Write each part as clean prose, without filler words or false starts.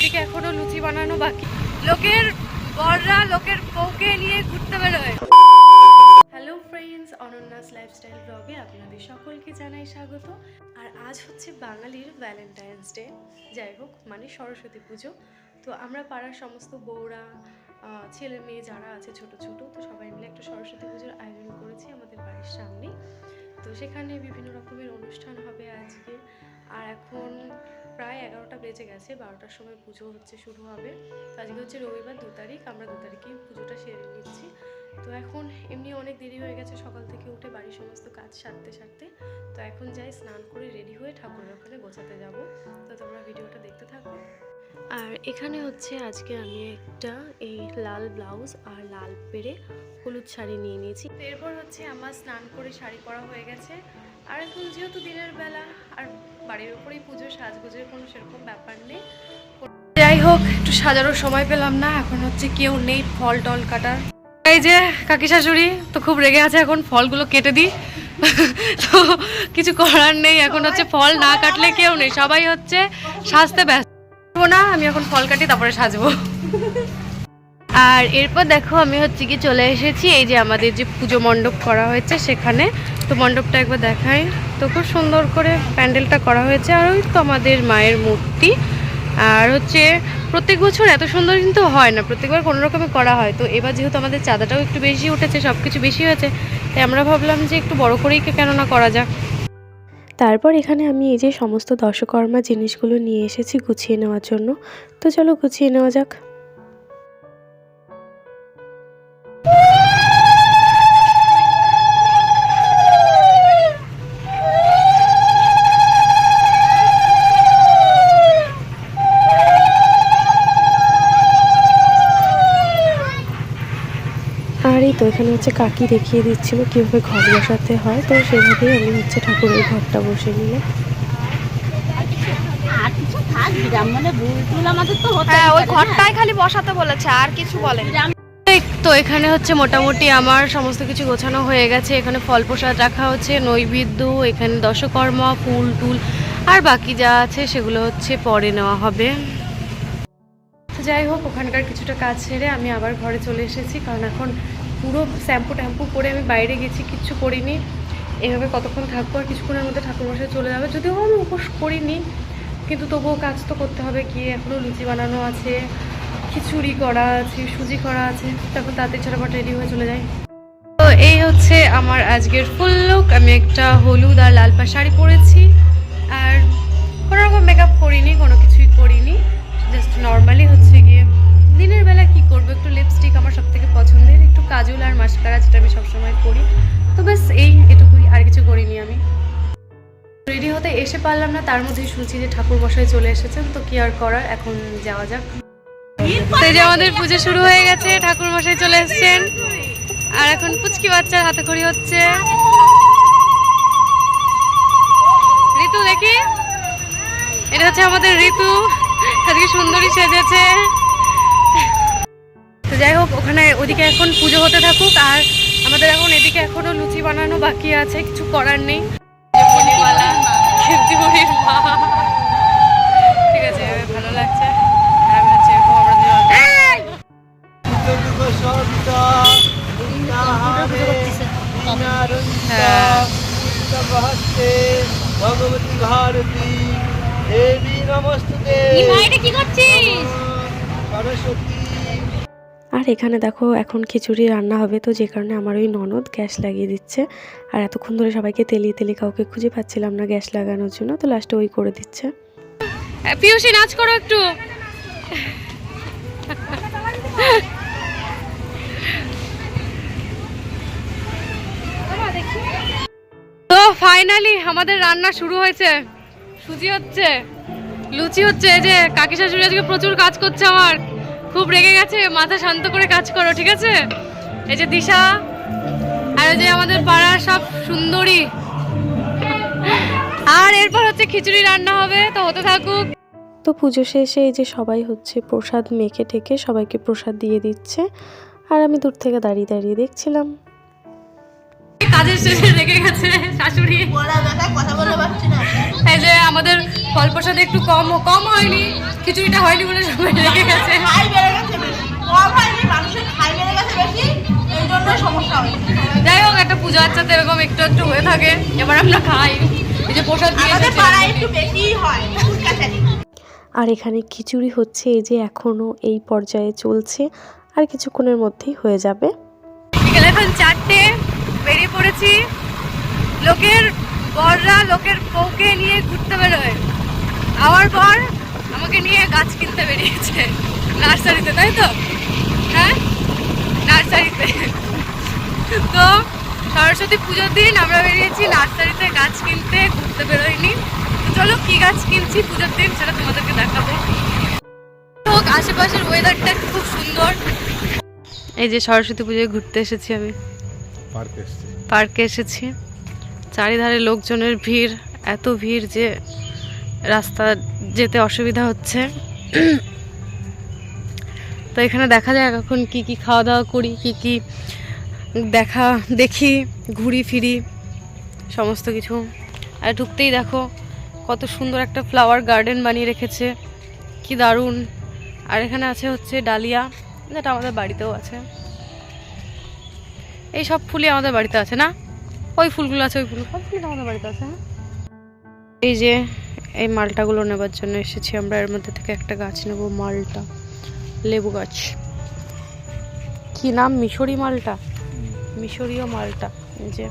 ওদিকে এখনো লুচি বানানো বাকি। লোকের বররা লোকের বউকে নিয়ে ঘুরতে বেরোয়। হ্যালো ফ্রেন্ডস, অনন্যাস লাইফস্টাইল ব্লগে আপনাদের সকলকে জানাই স্বাগত। আর আজ হচ্ছে বাঙালির ভ্যালেন্টাইন্স ডে, যাই হোক মানে সরস্বতী পুজো। তো আমরা পাড়ার সমস্ত বউরা, ছেলে মেয়ে যারা আছে ছোট ছোট, তো সবাই মিলে একটা সরস্বতী পুজোর আয়োজন করেছি আমাদের বাড়ির সামনেই। তো সেখানে বিভিন্ন রকমের অনুষ্ঠান হবে আজকে। আর এখন প্রায় 11টা বেজে গেছে, 12টার সময় পুজো হচ্ছে শুরু হবে। তো আজকে হচ্ছে রবিবার 2 তারিখ, আমরা 2 তারিখেই পুজোটা সেরে নিচ্ছি। তো এখন এমনি অনেক দেরি হয়ে গেছে, সকাল থেকে উঠে বাড়ির সমস্ত কাজ সারতে। তো এখন যাই স্নান করে রেডি হয়ে ঠাকুরের ওখানে গোছাতে যাব। তো তোমরা ভিডিওটা দেখতে থাকো। আর এখানে হচ্ছে আজকে আমি একটা এই লাল ব্লাউজ আর লাল পেরে হলুদ শাড়ি নিয়ে নিয়েছি। এরপর হচ্ছে আমার স্নান করে শাড়ি পরা হয়ে গেছে। আর এখন যেহেতু দিনের বেলা আর বাড়ির উপরেই পুজো, সাজগোজের কোনো সেরকম ব্যাপার নেই। যাই হোক, একটু সাজানোর সময় পেলাম না, এখন হচ্ছে কেউ নেই ফল টল কাটার। এই যে কাকি শাশুড়ি তো খুব রেগে আছে, এখন ফলগুলো কেটে দিই। তো কিছু করার নেই, এখন হচ্ছে ফল না কাটলে কেউ নেই, সবাই হচ্ছে সাজতে ব্যস্ত না। আমি এখন ফল কাটি, তারপরে সাজবো। আর এরপর দেখো আমি হচ্ছে কি চলে এসেছি এই যে আমাদের যে পুজো মণ্ডপ করা হয়েছে সেখানে। তো মণ্ডপটা একবার দেখাই, তো খুব সুন্দর করে প্যান্ডেলটা করা হয়েছে। আর ওই তো আমাদের মায়ের মূর্তি। আর হচ্ছে প্রত্যেক বছর এত সুন্দর কিন্তু হয় না, প্রত্যেকবার কোনো রকমে করা হয়। তো এবার যেহেতু আমাদের চাঁদাটাও একটু বেশি উঠেছে, সব কিছু বেশি হয়েছে, তাই আমরা ভাবলাম যে একটু বড় করেই কেন না করা যাক। তারপর এখানে আমি এই যে সমস্ত দশকর্মা জিনিসগুলো নিয়ে এসেছি গুছিয়ে নেওয়ার জন্য। তো চলো গুছিয়ে নেওয়া যাক। আর এই তো এখানে হচ্ছে কাকি দেখিয়ে দিচ্ছিল কীভাবে ঘর বসাতে হয়, তো সেভাবেই আমি হচ্ছে ঠাকুরের ঘরটা বসে নিলাম। ওই ঘরটাই খালি বসাতে বলেছে, আর কিছু বলেনি। তো এখানে হচ্ছে মোটামুটি আমার সমস্ত কিছু গোছানো হয়ে গেছে। এখানে ফল প্রসাদ রাখা হচ্ছে, নৈবেদ্য, এখানে দশকর্মা, ফুল টুল, আর বাকি যা আছে সেগুলো হচ্ছে পরে নেওয়া হবে। তো যাই হোক, ওখানকার কিছুটা কাজ সেরে আমি আবার ঘরে চলে এসেছি, কারণ এখন পুরো শ্যাম্পু ট্যাম্পু করে আমি বাইরে গেছি, কিচ্ছু করিনি। এভাবে কতক্ষণ থাকবো, আর কিছুক্ষণের মধ্যে ঠাকুরমশাই চলে যাবে। যদিও আমি উপোস করিনি, কিন্তু তবুও কাজ তো করতে হবে। গিয়ে এখনও লুচি বানানো আছে, খিচুড়ি করা আছে, সুজি করা আছে, তারপর তাতে ঝটাপট রেডি হয়ে চলে যাই। তো এই হচ্ছে আমার আজকের ফুল লুক। আমি একটা হলুদ আর লাল পাড় শাড়ি পরেছি, আর কোনো রকম মেকআপ করিনি, কোনো কিছুই করিনি, জাস্ট নর্মালি হচ্ছে গিয়ে দিনের বেলা কি করবো, একটু লিপস্টিক আমার সব থেকে পছন্দের, একটু কাজল আর মাস্কারা, যেটা আমি সবসময় করি। তো ব্যাস এটুকুই, আর কিছু করিনি আমি। রেডি হতে এসে পারলাম না, তার মধ্যেই শুনছি যে ঠাকুর মশাই চলে এসেছেন। তো কি আর করার, এখন যাওয়া যাক। তো যে আমাদের পুজো শুরু হয়ে গেছে, ঠাকুর মশাই চলে এসেছেন, আর এখন পুচকি বাচ্চার হাতে খড়ি হচ্ছে। ঋতু দেখি, এটা হচ্ছে আমাদের ঋতু, আজকে সুন্দরী সেজেছে। তো যাই হোক, ওখানে ওদিকে এখন পুজো হতে থাকুক, আর আমাদের এখন এদিকে এখনো লুচি বানানো বাকি আছে, কিছু করার নেই। ঠিক আছে, ভালো লাগছে। আমি হচ্ছে ভগবতী ভারতী দেবী নমস্তুতে সরস্বতী। আর এখানে দেখো এখন খিচুড়ি রান্না হবে, তো যে কারণে আমার ওই ননদ গ্যাস লাগিয়ে দিচ্ছে। আর এতক্ষণ ধরে সবাইকে তেলিয়ে কাউকে খুঁজে পাচ্ছিলাম না গ্যাস লাগানোর জন্য, তো লাস্টে ওই করে দিচ্ছে। পিউষি নাচ করো একটু। তো ফাইনালি আমাদের রান্না শুরু হয়েছে, সুজি হচ্ছে, লুচি হচ্ছে। এই যে কাকি শাশুড়ি আজকে প্রচুর কাজ করছে, আমার খুব রেগে গেছে, মাথা শান্ত করে কাজ করো, ঠিক আছে? এই যে দিশা, আর ওই যে আমাদের পাড়ার সব সুন্দরী। আর এরপর হচ্ছে খিচুড়ি রান্না হবে, তো হতে থাকুক। তো পুজো শেষে এই যে সবাই হচ্ছে প্রসাদ মেখে ঠেকে সবাইকে প্রসাদ দিয়ে দিচ্ছে, আর আমি দূর থেকে দাঁড়িয়ে দেখছিলাম। কাজের শেষে রেগে গেছে শাশুড়ি, এই যে আমাদের ফল প্রসাদ একটু কম হয়নি, খিচুড়িটা হয়নি বলে সবাই লেগে গেছে। যাই হোক, একটা পুজো আচ্ছাতে এরকম একটু একটু হয়ে থাকে, এবার আমরা খাই। এই যে প্রসাদ আর এখানে খিচুড়ি হচ্ছে, এই যে এখনো এই পর্যায়ে চলছে, আর কিছুক্ষণের মধ্যেই হয়ে যাবে। বিকেল এখন 4টে, বেরিয়ে পড়েছি। লোকের বররা লোকের বউকে নিয়ে ঘুরতে বেরোয়, আওয়ার পর আমাকে নিয়ে গাছ কিনতে বেরিয়েছে নার্সারিতে, তাই তো? হ্যাঁ, নার্সারিতে। তো সরস্বতী পুজোর দিন আমরা বেরিয়েছি নার্সারিতে গাছ কিনতে, ঘুরতে বেরোয়নি। চলো কি গাছ কিনছি পুজোর দিন সেটা তোমাদেরকে দেখাবো। তো আশেপাশের ওয়েদারটা খুব সুন্দর। এই যে সরস্বতী পুজোয় ঘুরতে এসেছি, আমি পার্কে এসেছি। চারিধারে লোকজনের ভিড়, এত ভিড় যে রাস্তা যেতে অসুবিধা হচ্ছে। তো এখানে দেখা যায় এখন কি কি খাওয়া দাওয়া করি, কি কি দেখি, ঘুরি ফিরি সমস্ত কিছু। আর ঢুকতেই দেখো কত সুন্দর একটা ফ্লাওয়ার গার্ডেন বানিয়ে রেখেছে, কি দারুণ। আর এখানে আছে হচ্ছে ডালিয়া, যেটা আমাদের বাড়িতেও আছে। এই সব ফুলই আমাদের বাড়িতে আছে না, ওই ফুলগুলো আছে, ওই ফুলগুলো সব ফুল আমাদের বাড়িতে আছে। এই যে এই মালটাগুলো নেবার জন্য এসেছি আমরা। এর মধ্যে থেকে একটা গাছ নেব, মালটা, লেবু গাছ। কি নাম? মিশরি মালটা, মিশরীয় মালটা। এই যে,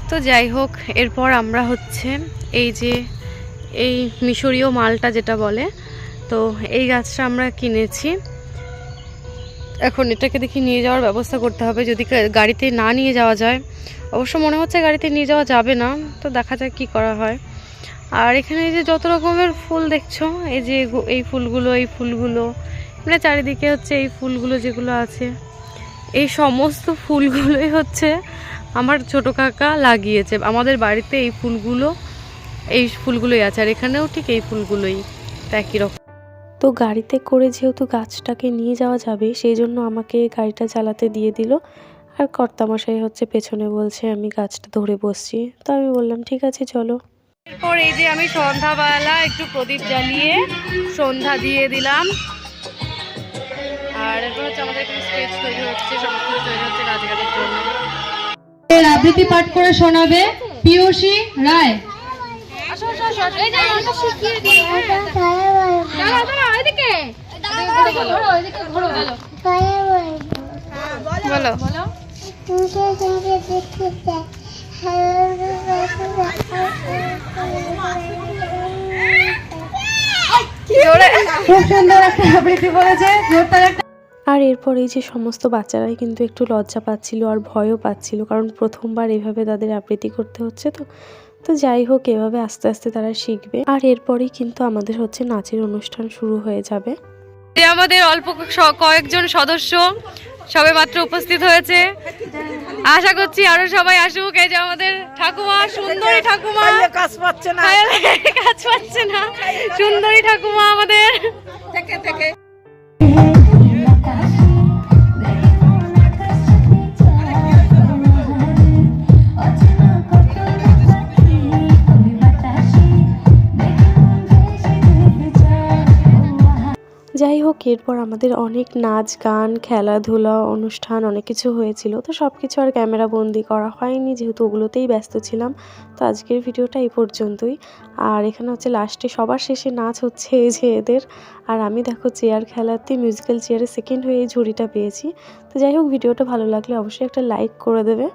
তো যাই হোক, এরপর আমরা হচ্ছে এই যে এই মিশরীয় মালটা যেটা বলে, তো এই গাছটা আমরা কিনেছি। এখন এটাকে দেখি নিয়ে যাওয়ার ব্যবস্থা করতে হবে, যদি গাড়িতে না নিয়ে যাওয়া যায়। অবশ্য মনে হচ্ছে গাড়িতে নিয়ে যাওয়া যাবে না, তো দেখা যাক কি করা হয়। আর এখানে এই যে যত রকমের ফুল দেখছো, এই যে এই ফুলগুলো মানে চারিদিকে হচ্ছে এই ফুলগুলো যেগুলো আছে, এই সমস্ত ফুলগুলোই হচ্ছে আমার ছোট কাকা লাগিয়েছে আমাদের বাড়িতে। এই ফুলগুলোই আছে, আর এখানেও ঠিক এই ফুলগুলোই একই রকম। তো গাড়িতে করে যেহেতু গাছটাকে নিয়ে যাওয়া যাবে, সেই জন্য আমাকে গাড়িটা চালাতে দিয়ে দিল। আর কর্তামশাই হচ্ছে পেছনে বলছে আমি গাছটা ধরে বসছি, তো আমি বললাম ঠিক আছে চলো। এরপর এই যে আমি সন্ধ্যাবেলা একটু প্রদীপ জ্বালিয়ে সন্ধ্যা দিয়ে দিলাম। আর এরপর হচ্ছে আমাদের এখানে স্টেজ তৈরি হচ্ছে, সমস্ত কিছু তৈরি হচ্ছে নাচগানের জন্য। এর আবৃত্তি পাঠ করে শোনাবে পিয়সী রায়। বলো। খুব সুন্দর একটা আবৃত্তি বলেছে। আর এরপর এই যে সমস্ত বাচ্চারাই কিন্তু একটু লজ্জা পাচ্ছিল আর ভয়ও পাচ্ছিল, কারণ প্রথমবার এভাবে তাদের আবৃত্তি করতে হচ্ছে। তো যাই হোক, এভাবে আস্তে আস্তে তারা শিখবে। আর এরপরেই কিন্তু আমাদের হচ্ছে নাচের অনুষ্ঠান শুরু হয়ে যাবে। আমাদের অল্প কয়েকজন সদস্য সবে মাত্র উপস্থিত হয়েছে, আশা করছি আরো সবাই আসুক। এই যে আমাদের ঠাকুমা, সুন্দরী ঠাকুমা, কাজ পাচ্ছে না, সুন্দরী ঠাকুমা আমাদের। যাই হোক, এরপর আমাদের অনেক নাচ গান খেলাধুলা অনুষ্ঠান অনেক কিছু হয়েছিল। তো সব কিছু আর ক্যামেরা বন্দি করা হয়নি, যেহেতু ওগুলোতেই ব্যস্ত ছিলাম। তো আজকের ভিডিওটা এই পর্যন্তই। আর এখানে হচ্ছে লাস্টে সবার শেষে নাচ হচ্ছে এই যে এদের। আর আমি দেখো চেয়ার খেলাতে মিউজিক্যাল চেয়ারে সেকেন্ড হয়ে এই ঝুড়িটা পেয়েছি। তো যাই হোক, ভিডিওটা ভালো লাগলে অবশ্যই একটা লাইক করে দেবে।